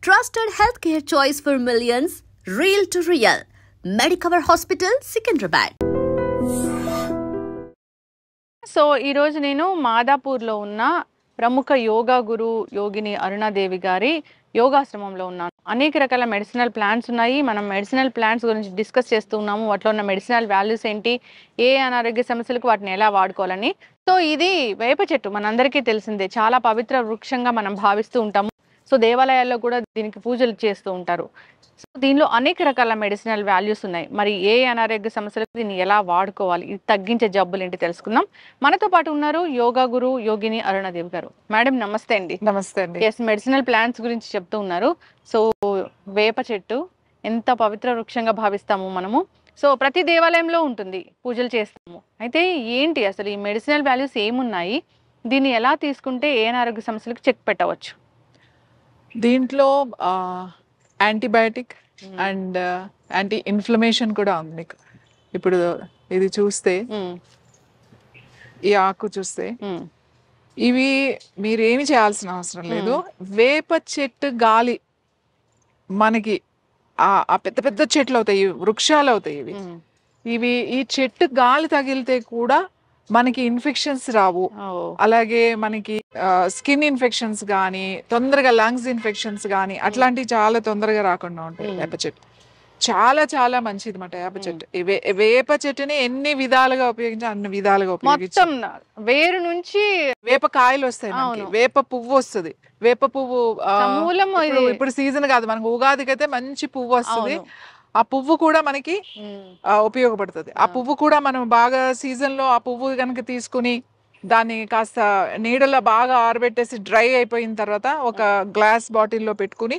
Trusted healthcare choice for millions, real to real. Medicover Hospital, Secunderabad. So ఈరోజు నేను మాదాపూర్లో ఉన్న ప్రముఖ యోగా గురు యోగిని అరుణాదేవి గారి యోగాశ్రమంలో ఉన్నాను. అనేక రకాల మెడిసినల్ ప్లాంట్స్ ఉన్నాయి. మనం మెడిసినల్ ప్లాంట్స్ గురించి డిస్కస్ చేస్తూ ఉన్నాము. వాటిలో ఉన్న మెడిసినల్ వాల్యూస్ ఏంటి, ఏ అనారోగ్య సమస్యలకు వాటిని ఎలా వాడుకోవాలని. సో ఇది వేప చెట్టు మనందరికీ తెలిసిందే, చాలా పవిత్ర వృక్షంగా మనం భావిస్తూ ఉంటాము. సో దేవాలయాల్లో కూడా దీనికి పూజలు చేస్తూ ఉంటారు. సో దీనిలో అనేక రకాల మెడిసినల్ వాల్యూస్ ఉన్నాయి. మరి ఏ అనారోగ్య సమస్యలకు దీన్ని ఎలా వాడుకోవాలి, ఇది తగ్గించే జబ్బులు ఏంటి తెలుసుకుందాం. మనతో పాటు ఉన్నారు యోగా గురు యోగిని అరుణాదేవి గారు. మేడం నమస్తే అండి. నమస్తే అండి. ఎస్, మెడిసినల్ ప్లాంట్స్ గురించి చెప్తూ ఉన్నారు. సో వేప చెట్టు ఎంత పవిత్ర వృక్షంగా భావిస్తాము మనము. సో ప్రతి దేవాలయంలో ఉంటుంది, పూజలు చేస్తాము. అయితే ఏంటి అసలు ఈ మెడిసినల్ వాల్యూస్ ఏమున్నాయి, దీన్ని ఎలా తీసుకుంటే ఏ అనారోగ్య సమస్యలకు చెక్ పెట్టవచ్చు? దీంట్లో యాంటీబయాటిక్ అండ్ యాంటీ ఇన్ఫ్లమేషన్ కూడా ఉంది మీకు. ఇప్పుడు ఇది చూస్తే, ఈ ఆకు చూస్తే, ఇవి మీరేమి చేయాల్సిన అవసరం లేదు. వేప చెట్టు గాలి మనకి ఆ పెద్ద పెద్ద చెట్లు అవుతాయి, వృక్షాలు అవుతాయి ఇవి. ఈ చెట్టు గాలి తగిలితే కూడా మనకి ఇన్ఫెక్షన్స్ రావు. అలాగే మనకి స్కిన్ ఇన్ఫెక్షన్స్ కానీ, తొందరగా లంగ్స్ ఇన్ఫెక్షన్స్ కానీ అట్లాంటివి చాలా తొందరగా రాకుండా ఉంటాయి. వేప చెట్టు చాలా చాలా మంచిది అన్నమాట. వేప చెట్టు, వేప చెట్టుని ఎన్ని విధాలుగా ఉపయోగించి అన్ని విధాలుగా ఉపయోగించి, వేరు నుంచి వేప కాయలు వస్తాయి మనకి, వేప పువ్వు వస్తుంది. వేప పువ్వు ఇప్పుడు సీజన్ కాదు, మనకు ఉగాదికి అయితే మంచి పువ్వు వస్తుంది. ఆ పువ్వు కూడా మనకి ఉపయోగపడుతుంది. ఆ పువ్వు కూడా మనం బాగా సీజన్ లో ఆ పువ్వు కనుక తీసుకుని దాన్ని కాస్త నీడలో బాగా ఆరబెట్టేసి డ్రై అయిపోయిన తర్వాత ఒక గ్లాస్ బాటిల్లో పెట్టుకుని,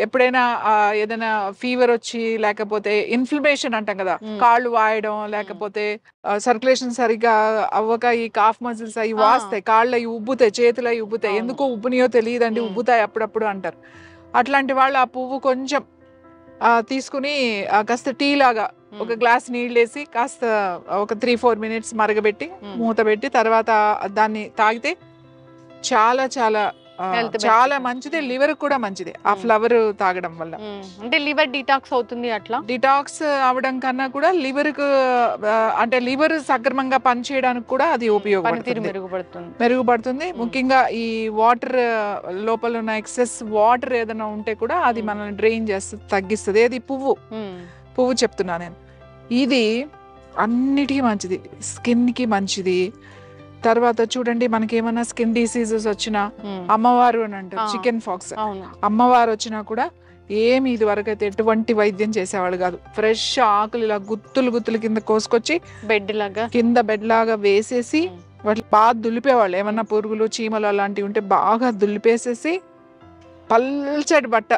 ఎప్పుడైనా ఏదైనా ఫీవర్ వచ్చి, లేకపోతే ఇన్ఫ్లమేషన్ అంటాం కదా, కాళ్ళు వాయడం, లేకపోతే సర్క్యులేషన్ సరిగ్గా అవ్వక ఈ కాఫ్ మజిల్స్ అవి వాస్తాయి, కాళ్ళు అవి ఉబ్బుతాయి, చేతులు అవి ఉబ్బుతాయి. ఎందుకో ఉబ్బునియో తెలియదండి, ఉబ్బుతాయి అప్పుడప్పుడు అంటారు. అట్లాంటి వాళ్ళు ఆ పువ్వు కొంచెం తీసుకుని కాస్త టీ లాగా ఒక గ్లాస్ నీళ్ళు వేసి కాస్త ఒక 3-4 minutes మరగబెట్టి మూత పెట్టి తర్వాత దాన్ని తాగితే చాలా చాలా చాలా మంచిది. లివర్ కూడా మంచిది ఆ ఫ్లవర్ తాగడం వల్ల. అంటే లివర్ డిటాక్స్ అవుతుంది. అట్లా డిటాక్స్ అవడం కన్నా కూడా లివర్ కు అంటే లివర్ సక్రమంగా పనిచేయడానికి కూడా అది ఉపయోగపడుతుంది, మెరుగుపడుతుంది. ముఖ్యంగా ఈ వాటర్ లోపల ఉన్న ఎక్సెస్ వాటర్ ఏదైనా ఉంటే కూడా అది మనల్ని డ్రైన్ చేస్తుంది, తగ్గిస్తుంది. ఏది పువ్వు చెప్తున్నా నేను. ఇది అన్నిటికీ మంచిది, స్కిన్ కి మంచిది. తర్వాత చూడండి, మనకి ఏమైనా స్కిన్ డిసీజెస్ వచ్చినా, అమ్మవారు అని అంటారు, చికెన్ ఫాక్స్, అమ్మవారు వచ్చినా కూడా ఏమి ఇది వరకు అయితే ఎటువంటి వైద్యం చేసేవాళ్ళు కాదు. ఫ్రెష్ ఆకులు ఇలా గుత్తులు కింద కోసుకొచ్చి కింద బెడ్ లాగా వేసేసి వాటి బాగా దులిపేవాళ్ళు. ఏమన్నా పురుగులు చీమలు అలాంటివి ఉంటే బాగా దులిపేసేసి పల్చటి బట్ట,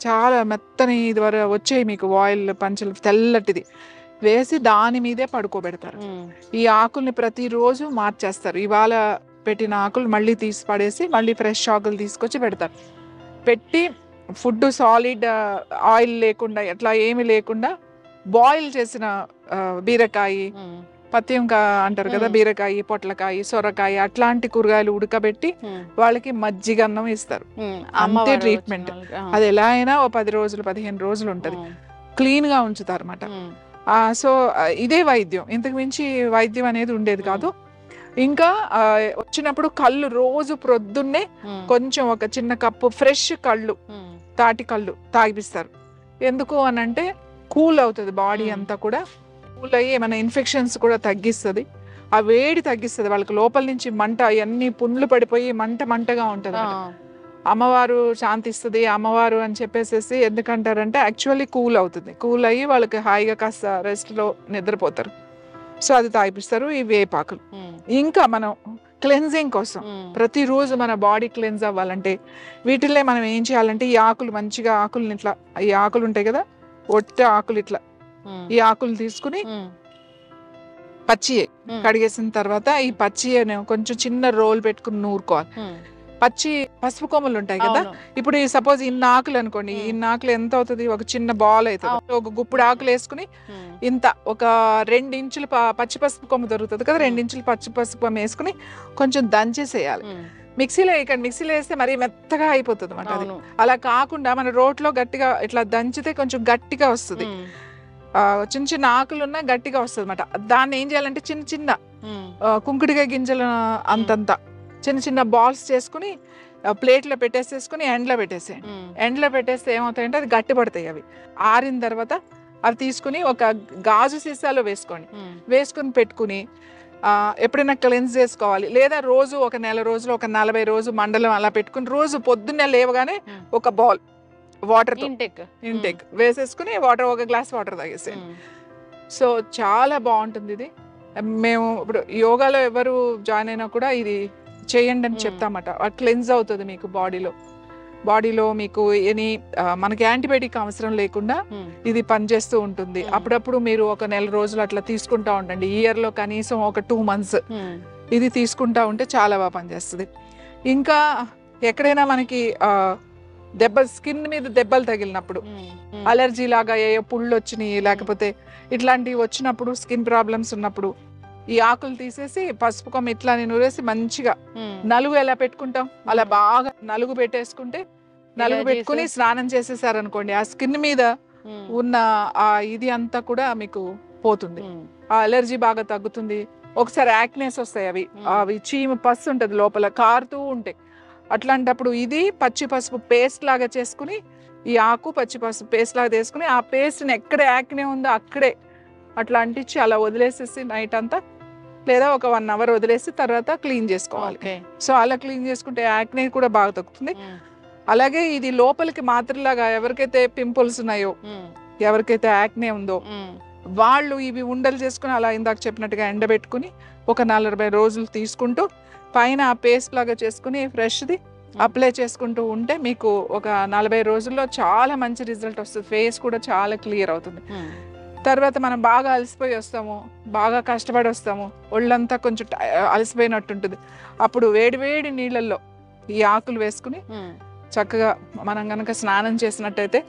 చాలా మెత్తని ఇది వరకు వచ్చాయి మీకు వాయిల్ పంచలు తెల్లటిది వేసి దాని మీదే పడుకోబెడతారు. ఈ ఆకుల్ని ప్రతిరోజు మార్చేస్తారు. ఇవాళ పెట్టిన ఆకులు మళ్ళీ తీసి పడేసి మళ్ళీ ఫ్రెష్ ఆకులు తీసుకొచ్చి పెడతారు. పెట్టి ఫుడ్ సాలిడ్ ఆయిల్ లేకుండా, ఎట్లా ఏమి లేకుండా బాయిల్ చేసిన బీరకాయ, పత్యంకా అంటారు కదా, బీరకాయ, పొట్లకాయ, సొరకాయ అట్లాంటి కూరగాయలు ఉడకబెట్టి వాళ్ళకి మజ్జిగన్నం ఇస్తారు. అంతే ట్రీట్మెంట్. అది ఎలా అయినా 10 రోజులు 15 రోజులు ఉంటది. క్లీన్ గా ఉంచుతారు అన్నమాట. సో ఇదే వైద్యం, ఇంతకు మించి వైద్యం అనేది ఉండేది కాదు. ఇంకా వచ్చినప్పుడు కళ్ళు రోజు ప్రొద్దున్నే కొంచెం ఒక చిన్న కప్పు ఫ్రెష్ కళ్ళు, తాటి కళ్ళు తాగిపిస్తారు. ఎందుకు అనంటే కూల్ అవుతుంది బాడీ అంతా కూడా, కూల్ అయ్యి ఏమైనా ఇన్ఫెక్షన్స్ కూడా తగ్గిస్తుంది, ఆ వేడి తగ్గిస్తుంది. వాళ్ళకి లోపల నుంచి మంట, అవన్నీ పుండ్లు పడిపోయి మంటగా ఉంటుంది. అమ్మవారు శాంతిస్తుంది అమ్మవారు అని చెప్పేసేసి ఎందుకంటారంటే యాక్చువల్లీ కూల్ అవుతుంది. కూల్ అయ్యి వాళ్ళకి హాయిగా కాస్త రెస్ట్ లో నిద్రపోతారు. సో అది తాగిపిస్తారు ఈ వేపాకులు. ఇంకా మనం క్లెన్జింగ్ కోసం ప్రతిరోజు మన బాడీ క్లెన్స్ అవ్వాలంటే వీటిల్లో మనం ఏం చేయాలంటే, ఈ ఆకులు మంచిగా ఆకులు ఇట్లా, ఈ ఆకులు ఉంటాయి కదా, ఒట్టి ఆకులు ఇట్లా, ఈ ఆకులు తీసుకుని పచ్చి కడిగేసిన తర్వాత ఈ పచ్చి కొంచెం చిన్న రోల్ పెట్టుకుని నూరుకోవాలి. పచ్చి పసుపు కొమ్మలు ఉంటాయి కదా, ఇప్పుడు సపోజ్ ఇన్ని ఆకులు అనుకోండి, ఇన్ని ఆకులు ఎంత అవుతుంది, ఒక చిన్న బాల్ అవుతుంది. ఒక గుప్పుడు ఆకులు వేసుకుని ఇంత ఒక 2 ఇంచులు పచ్చి పసుపు కొమ్మ దొరుకుతుంది కదా, 2 ఇంచులు పచ్చి పసుపు కొమ్మ వేసుకుని కొంచెం దంచేసేయాలి. మిక్సీలో వేయకండి, మిక్సీలో వేస్తే మరీ మెత్తగా అయిపోతుంది అన్నమాట. అది అలా కాకుండా మన రోట్లో గట్టిగా ఇట్లా దంచితే కొంచెం గట్టిగా వస్తుంది. చిన్న చిన్న ఆకులు ఉన్నా గట్టిగా వస్తుంది అన్నమాట. దాన్ని ఏం చేయాలంటే చిన్న చిన్న కుంకుడికాయ గింజలు అంతంత చిన్న చిన్న బాల్స్ చేసుకుని ప్లేట్లో పెట్టేసేసుకుని ఎండ్లో పెట్టేసేయండి. ఎండ్లో పెట్టేస్తే ఏమవుతాయంటే అది గట్టి పడతాయి. అవి ఆరిన తర్వాత అవి తీసుకుని ఒక గాజు సీసాలో వేసుకోండి. వేసుకుని పెట్టుకుని ఎప్పుడైనా క్లెన్స్ చేసుకోవాలి, లేదా రోజు ఒక నెల రోజులు ఒక 40 రోజు మండలం అలా పెట్టుకుని రోజు పొద్దున్నే లేవగానే ఒక బౌల్ వాటర్ ఇంటేక్ వేసేసుకుని ఒక గ్లాస్ వాటర్ తాగేసేయండి. సో చాలా బాగుంటుంది ఇది. మేము ఇప్పుడు యోగాలో ఎవరు జాయిన్ అయినా కూడా ఇది చేయండి అని చెప్తామట. క్లెన్స్ అవుతుంది మీకు బాడీలో మీకు మనకి యాంటీబయాటిక్ అవసరం లేకుండా ఇది పనిచేస్తూ ఉంటుంది. అప్పుడప్పుడు మీరు ఒక నెల రోజులు అట్లా తీసుకుంటా ఉండండి. ఇయర్ లో కనీసం ఒక 2 months ఇది తీసుకుంటా ఉంటే చాలా బాగా పనిచేస్తుంది. ఇంకా ఎక్కడైనా మనకి స్కిన్ మీద దెబ్బలు తగిలినప్పుడు, అలర్జీ లాగా ఏ పుళ్ళు వచ్చినాయి లేకపోతే ఇట్లాంటివి వచ్చినప్పుడు, స్కిన్ ప్రాబ్లమ్స్ ఉన్నప్పుడు ఈ ఆకులు తీసేసి పసుపు కొమ్మ ఇట్లా నూరేసి మంచిగా నలుగు ఎలా పెట్టుకుంటాం అలా బాగా నలుగు పెట్టేసుకుంటే, నలుగు పెట్టుకుని స్నానం చేసేసారనుకోండి, ఆ స్కిన్ మీద ఉన్న ఆ ఇది అంతా కూడా మీకు పోతుంది. ఆ అలర్జీ బాగా తగ్గుతుంది. ఒకసారి యాక్నేస్ వస్తాయి, అవి చీమ పసు ఉంటది లోపల కారుతూ ఉంటాయి. అట్లాంటప్పుడు ఇది పచ్చి పసుపు పేస్ట్ లాగా చేసుకుని, ఈ ఆకు పచ్చి పసుపు పేస్ట్ లాగా తీసుకుని ఆ పేస్ట్ని ఎక్కడ యాక్నే ఉందో అక్కడే అట్లా అంటించి అలా వదిలేసేసి నైట్ అంతా, లేదా ఒక 1 hour వదిలేసి తర్వాత క్లీన్ చేసుకోవాలి. సో అలా క్లీన్ చేసుకుంటే యాక్నే కూడా బాగా తగ్గుతుంది. అలాగే ఇది లోపలికి మాత్రలాగా ఎవరికైతే పింపుల్స్ ఉన్నాయో, ఎవరికైతే యాక్నే ఉందో వాళ్ళు ఇవి ఉండలు చేసుకుని అలా ఇందాక చెప్పినట్టుగా ఎండబెట్టుకుని ఒక 40 రోజులు తీసుకుంటూ పైన ఆ పేస్ట్ లాగా చేసుకుని ఫ్రెష్ది అప్లై చేసుకుంటూ ఉంటే మీకు ఒక 40 రోజుల్లో చాలా మంచి రిజల్ట్ వస్తుంది. ఫేస్ కూడా చాలా క్లియర్ అవుతుంది. తర్వాత మనం బాగా అలసిపోయి వస్తాము, బాగా కష్టపడి వస్తాము, ఒళ్ళంతా కొంచెం అలసిపోయినట్టు ఉంటుంది. అప్పుడు వేడి నీళ్ళల్లో ఈ ఆకులు వేసుకుని చక్కగా మనం కనుక స్నానం చేసినట్టయితే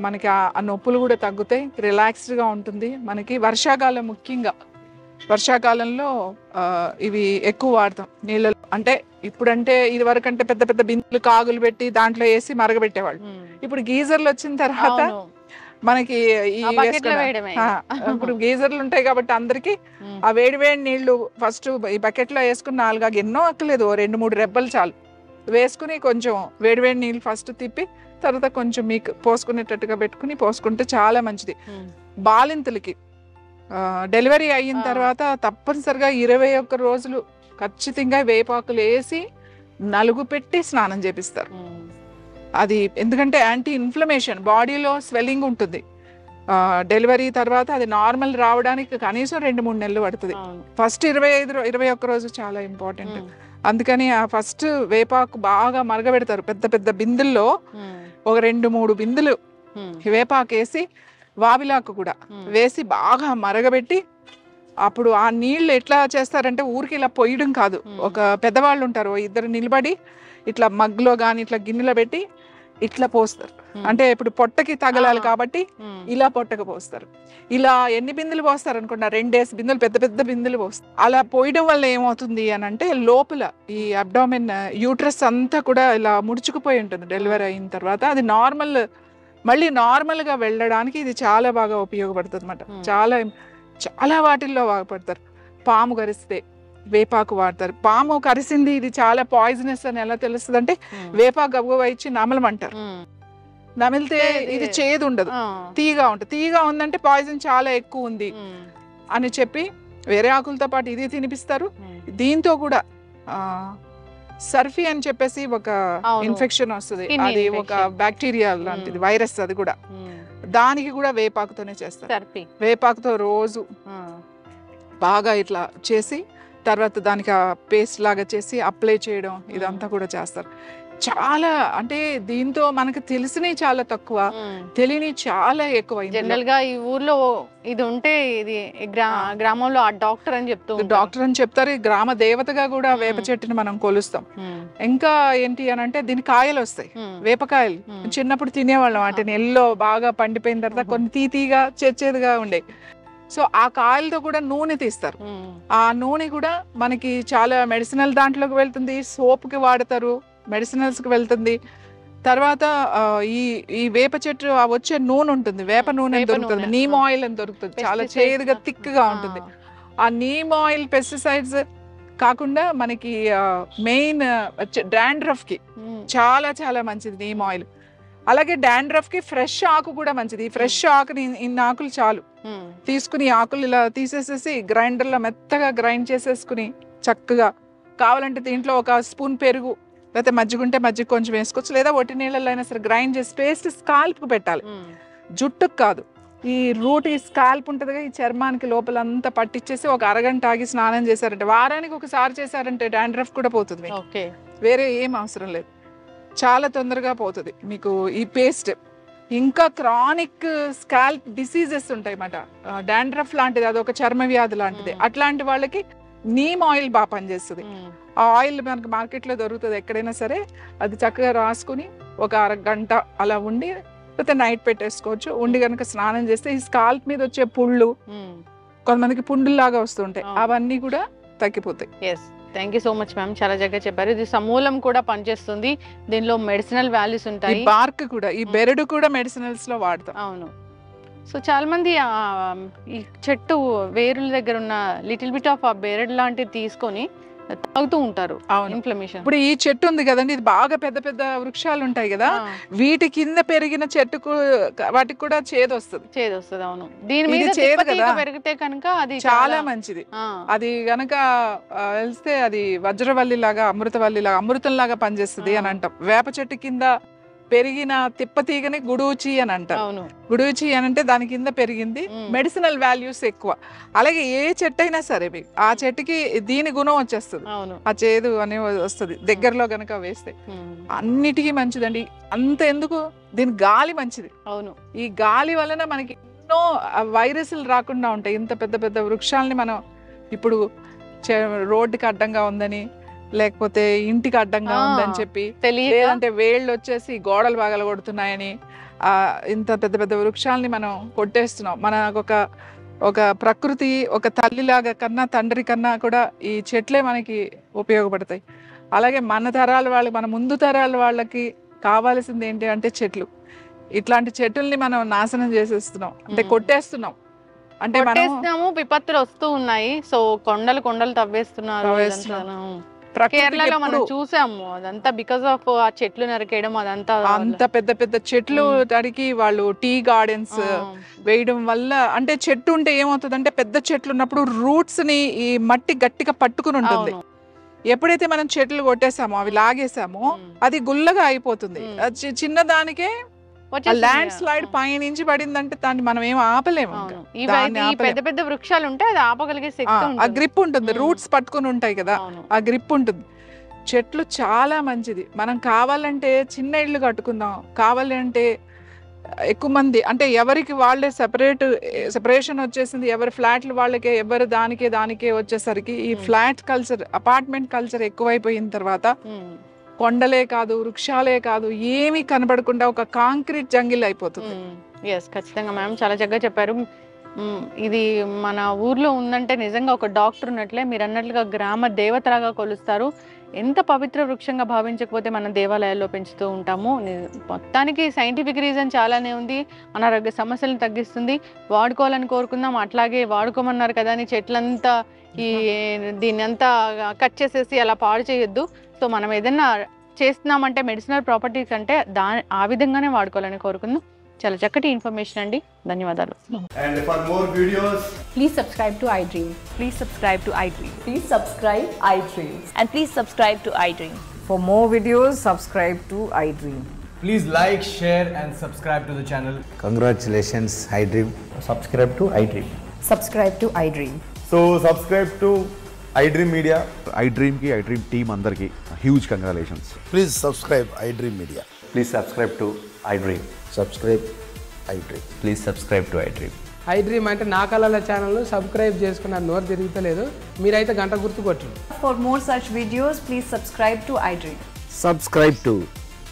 మనకి ఆ నొప్పులు కూడా తగ్గుతాయి, రిలాక్స్డ్గా ఉంటుంది. మనకి వర్షాకాలం, ముఖ్యంగా వర్షాకాలంలో ఇవి ఎక్కువ వాడతాం నీళ్ళలో. అంటే ఇప్పుడంటే ఇది వరకు అంటే పెద్ద పెద్ద బిందులు కాగులు పెట్టి దాంట్లో వేసి మరగబెట్టేవాళ్ళు. ఇప్పుడు గీజర్లు వచ్చిన తర్వాత మనకి ఇప్పుడు గీజర్లు ఉంటాయి కాబట్టి అందరికి ఆ వేడి నీళ్లు ఫస్ట్ ఈ బకెట్ లో వేసుకుని 4 ఎన్నో అక్కలేదు, 2-3 రెబ్బలు చాలు వేసుకుని కొంచెం వేడి నీళ్ళు ఫస్ట్ తిప్పి తర్వాత కొంచెం మీకు పోసుకునేటట్టుగా పెట్టుకుని పోసుకుంటే చాలా మంచిది. బాలింతలకి డెలివరీ అయిన తర్వాత తప్పనిసరిగా 21 రోజులు ఖచ్చితంగా వేపాకులు వేసి నలుగు పెట్టి స్నానం చేపిస్తారు. అది ఎందుకంటే యాంటీ ఇన్ఫ్లమేషన్, బాడీలో స్వెల్లింగ్ ఉంటుంది. డెలివరీ తర్వాత అది నార్మల్ రావడానికి కనీసం 2-3 నెలలు పడుతుంది. ఫస్ట్ 21 రోజు చాలా ఇంపార్టెంట్. అందుకని ఆ ఫస్ట్ వేపాకు బాగా మరగబెడతారు. పెద్ద పెద్ద బిందుల్లో ఒక 2-3 బిందులు వేపాకు వేసి, వావిలాకు కూడా వేసి బాగా మరగబెట్టి, అప్పుడు ఆ నీళ్లు ఎట్లా చేస్తారంటే ఊరికి ఇలా పొయ్యడం కాదు, ఒక పెద్దవాళ్ళు ఉంటారు, 2 నిలబడి ఇట్లా మగ్గులో గాని ఇట్లా గిన్నెలో పెట్టి ఇట్లా పోస్తారు. అంటే ఇప్పుడు పొట్టకి తగలాలి కాబట్టి ఇలా పొట్టకు పోస్తారు. ఇలా ఎన్ని బిందులు పోస్తారు అనుకున్నా, 2 బిందులు, పెద్ద పెద్ద బిందులు పోస్తారు. అలా పోయడం వల్ల ఏమవుతుంది అని అంటే లోపల ఈ అబ్డామిన్ యూట్రస్ అంతా కూడా ఇలా ముడుచుకుపోయి ఉంటుంది. డెలివరీ అయిన తర్వాత అది మళ్ళీ నార్మల్ గా వెళ్ళడానికి ఇది చాలా బాగా ఉపయోగపడుతుంది అన్నమాట. చాలా వాటిల్లో వాడతారు. పాము కరిస్తే వేపాకు వాడతారు. పాము కరిసింది ఇది చాలా పాయిజనస్ అని ఎలా తెలుస్తుంది అంటే, వేపాకు గబగబా ఇచ్చి నమలమంటారు. నమిలితే ఇది చేదు ఉండదు, తీగా ఉంటుంది. తీగా ఉందంటే పాయిజన్ చాలా ఎక్కువ ఉంది అని చెప్పి వేరే ఆకులతో పాటు ఇది తినిపిస్తారు. దీంతో కూడా సర్ఫీ అని చెప్పేసి ఒక ఇన్ఫెక్షన్ వస్తుంది, అది ఒక బ్యాక్టీరియా లాంటిది, వైరస్. అది కూడా దానికి కూడా వేపాకుతోనే చేస్తారు. వేపాకుతో రోజు బాగా ఇట్లా చేసి తర్వాత దానికి ఆ పేస్ట్ లాగా చేసి అప్లై చేయడం, ఇదంతా కూడా చేస్తారు. చాలా అంటే దీంతో మనకు తెలిసినవి చాలా తక్కువ, తెలియని చాలా ఎక్కువ. జనరల్ గా ఈ ఊర్లో ఇది ఉంటే ఇది గ్రామంలో ఆ డాక్టర్ అని చెప్తారు. గ్రామ దేవతగా కూడా వేప చెట్టుని మనం కొలుస్తాం. ఇంకా ఏంటి అని అంటే దీని కాయలు వస్తాయి, వేపకాయలు. చిన్నప్పుడు తినేవాళ్ళం వాటిని. ఎల్లో బాగా పండిపోయిన తర్వాత కొన్ని తీతీగా చేదుగా ఉండే సో ఆ కాయలతో కూడా నూనె తీస్తారు. ఆ నూనె కూడా మనకి చాలా మెడిసినల్ దాంట్లోకి వెళ్తుంది, సోప్కి వాడతారు, మెడిసినల్స్కి వెళ్తుంది. తర్వాత ఈ వేప చెట్టు వచ్చే నూనె ఉంటుంది, వేప నూనె దొరుకుతుంది, నీమ్ ఆయిల్ అని దొరుకుతుంది, చాలా చేదుగా థిక్గా ఉంటుంది. ఆ నీమ్ ఆయిల్ పెస్టిసైడ్స్ కాకుండా మనకి మెయిన్ డాండ్రఫ్ కి చాలా చాలా మంచిది నీమ్ ఆయిల్. అలాగే డాండ్రఫ్ కి ఫ్రెష్ ఆకు కూడా మంచిది. ఫ్రెష్ ఆకుని ఇన్ని ఆకులు చాలు తీసుకుని, ఆకులు ఇలా తీసేసేసి గ్రైండర్ లో మెత్తగా గ్రైండ్ చేసేసుకుని చక్కగా కావాలంటే దీంట్లో ఒక స్పూన్ పెరుగు లేకపోతే మజ్జిగ ఉంటే మజ్జిగ కొంచెం వేసుకోవచ్చు, లేదా ఒట్టి నీళ్ళలో అయినా సరే గ్రైండ్ చేసి పేస్ట్ స్కాల్ప్ కు పెట్టాలి, జుట్టుకు కాదు. ఈ రూట్ ఈ స్కాల్ప్ ఉంటుందిగా, ఈ చర్మానికి లోపల అంతా పట్టించేసి ఒక అరగంట ఆగి స్నానం చేశారంటే, వారానికి ఒకసారి చేశారంటే డాండ్రఫ్ కూడా పోతుంది, వేరే ఏం అవసరం లేదు, చాలా తొందరగా పోతుంది మీకు ఈ పేస్ట్. ఇంకా క్రానిక్ స్కాల్ప్ డిసీజెస్ ఉంటాయి అన్నమాట, డాండ్రఫ్ లాంటిది, అది ఒక చర్మ వ్యాధి లాంటిది, అట్లాంటి వాళ్ళకి నీమ్ ఆయిల్ బాగా పనిచేస్తుంది. ఆ ఆయిల్ మనకు మార్కెట్లో దొరుకుతుంది ఎక్కడైనా సరే, అది చక్కగా రాసుకుని ఒక అరగంట అలా ఉండి లేకపోతే నైట్ పెట్టేసుకోవచ్చు. ఉండి కనుక స్నానం చేస్తే ఈ స్కాల్ప్ మీద వచ్చే పుళ్ళు, కొంతమందికి పుండుల్లాగా వస్తుంటాయి, అవన్నీ కూడా తగ్గిపోతాయి. Thank you so much ma'am, చాలా చక్కగా చెప్పారు. ఇది సమూలం కూడా పనిచేస్తుంది, దీనిలో మెడిసినల్ వాల్యూస్ ఉంటాయి. బార్క్ కూడా, ఈ బెరడు కూడా మెడిసినల్స్ లో వాడతాం. అవును. సో చాలా మంది ఈ చెట్టు వేరుల దగ్గర ఉన్న లిటిల్ బిట్ ఆఫ్ ఆ బెరడు లాంటివి తీసుకొని తాగుతూ ఉంటారు. ఇన్ఫ్లమేషన్. ఇప్పుడు ఈ చెట్టు ఉంది కదండి, ఇది బాగా పెద్ద పెద్ద వృక్షాలు ఉంటాయి కదా, వీటి కింద పెరిగిన చెట్టుకు వాటికి కూడా చేదు వస్తుంది. అవును, దీని మీద చేదు కదా, పెరిగితే కనుక అది చాలా మంచిది. అది గనక వెళ్తే అది వజ్రవల్లి లాగా, అమృతవల్లి లాగా, అమృతం లాగా పనిచేస్తుంది అని అంటాం. వేప చెట్టు కింద పెరిగిన తిప్పతీగని గుడూచి అని అంటారు. గుడూచి అని అంటే దాని కింద పెరిగింది, మెడిసినల్ వాల్యూస్ ఎక్కువ. అలాగే ఏ చెట్టు అయినా సరే మీకు ఆ చెట్టుకి దీని గుణం వచ్చేస్తుంది, ఆ చేదు అనే వస్తుంది దగ్గరలో గనక వేస్తే. అన్నిటికీ మంచిదండి. అంత ఎందుకు, దీని గాలి మంచిది. అవును, ఈ గాలి వలన మనకి ఎన్నో వైరస్లు రాకుండా ఉంటాయి. ఇంత పెద్ద పెద్ద వృక్షాలని మనం ఇప్పుడు రోడ్డుకి అడ్డంగా ఉందని, లేకపోతే ఇంటికి అడ్డంగా ఉందని చెప్పి, లేదంటే వేళ్ళు వచ్చేసి గోడలు బాగా కొడుతున్నాయని ఇంత పెద్ద పెద్ద వృక్షాలని మనం కొట్టేస్తున్నాం. మనకు ఒక ప్రకృతి ఒక తల్లిలాగా కన్నా తండ్రి కన్నా కూడా ఈ చెట్లే మనకి ఉపయోగపడతాయి. అలాగే మన తరాల వాళ్ళకి, మన ముందు తరాల వాళ్ళకి కావాల్సింది ఏంటి అంటే చెట్లు. ఇట్లాంటి చెట్లని మనం నాశనం చేసేస్తున్నాం, అంటే కొట్టేస్తున్నాం. అంటే మనం విపత్తులు వస్తూ ఉన్నాయి. సో కొండలు తవ్వేస్తున్నారు. కేరళలో మనం చూసాము, అదంతా బికాస్ ఆఫ్ ఆ చెట్లు నరికేయడం, అదంతా అంత పెద్ద పెద్ద చెట్లు నరికి వాళ్ళు టీ గార్డెన్స్ వేయడం వల్ల. అంటే చెట్టు ఉంటే ఏమవుతుంది అంటే, పెద్ద చెట్లు ఉన్నప్పుడు రూట్స్ ని ఈ మట్టి గట్టిగా పట్టుకుని ఉంటుంది. ఎప్పుడైతే మనం చెట్లు కొట్టేసామో, అవి లాగేసామో, అది గుల్లగా అయిపోతుంది. చిన్నదానికే ల్యాండ్ స్లైడ్ పైనుంచి పడిందంటే దాన్ని మనం ఏం ఆపలేము. పెద్ద పెద్ద వృక్షాలు ఉంటే అది ఆపగలిగే శక్తి, ఆ గ్రిప్ ఉంటుంది, రూట్స్ పట్టుకుని ఉంటాయి కదా, ఆ గ్రిప్ ఉంటుంది. చెట్లు చాలా మంచిది. మనం కావాలంటే చిన్న ఇళ్ళు కట్టుకుందాం, కావాలంటే ఎక్కువ మంది, అంటే ఎవరికి వాళ్ళే సెపరేషన్ వచ్చేసింది, ఎవరి ఫ్లాట్లు వాళ్ళకే, ఎవరు దానికే వచ్చేసరికి ఈ ఫ్లాట్ కల్చర్, అపార్ట్మెంట్ కల్చర్ ఎక్కువైపోయిన తర్వాత కొండలే కాదు, వృక్షాలే కాదు, ఏమీ కనబడకుండా ఒక కాంక్రీట్ జంగిల్ అయిపోతుంది. ఖచ్చితంగా మ్యామ్, చాలా చక్కగా చెప్పారు. ఇది మన ఊర్లో ఉందంటే నిజంగా ఒక డాక్టర్ ఉన్నట్లే, మీరు అన్నట్లుగా గ్రామ దేవతలాగా కొలుస్తారు. ఎంత పవిత్ర వృక్షంగా భావించకపోతే మన దేవాలయాల్లో పెంచుతూ ఉంటాము. మొత్తానికి సైంటిఫిక్ రీజన్ చాలానే ఉంది, అనారోగ్య సమస్యలను తగ్గిస్తుంది, వాడుకోవాలని కోరుకుందాం. అట్లాగే వాడుకోమన్నారు కదా అని చెట్లంతా దీన్ని అంతా కట్ చేసేసి అలా పాడు చేయొద్దు. సో మనం ఏదైనా చేస్తున్నామంటే మెడిసినల్ ప్రాపర్టీస్ అంటే ఆ విధంగానే వాడుకోవాలని కోరుకుందాం. చాలా చక్కటి ఇన్ఫర్మేషన్ అండి, ధన్యవాదాలు. And for more videos, please subscribe to iDream. Please subscribe to iDream. Please subscribe iDream. And please subscribe to iDream. For more videos, subscribe to iDream. please like, share and subscribe to the channel. Congratulations, iDream. Subscribe to iDream. Subscribe to iDream. So subscribe to iDream Media. iDream ki iDream team andarki huge congratulations. Please subscribe iDream Media. Please subscribe to iDream. Subscribe iDream. Please subscribe to iDream. iDream అంటే నా కళల channel subscribe చేసుకున్న నోరు తిరుగుతలేదు, మీరైతే గంట గుర్తు కొట్టండి. For more such videos, please subscribe to iDream. Subscribe to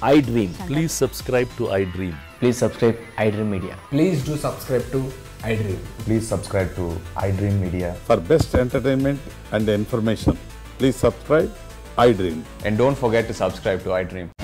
iDream. Please subscribe to iDream. Please subscribe iDream Media. Please do subscribe to iDream. Please subscribe to iDream Media. For best entertainment and information, please subscribe iDream. And don't forget to subscribe to iDream.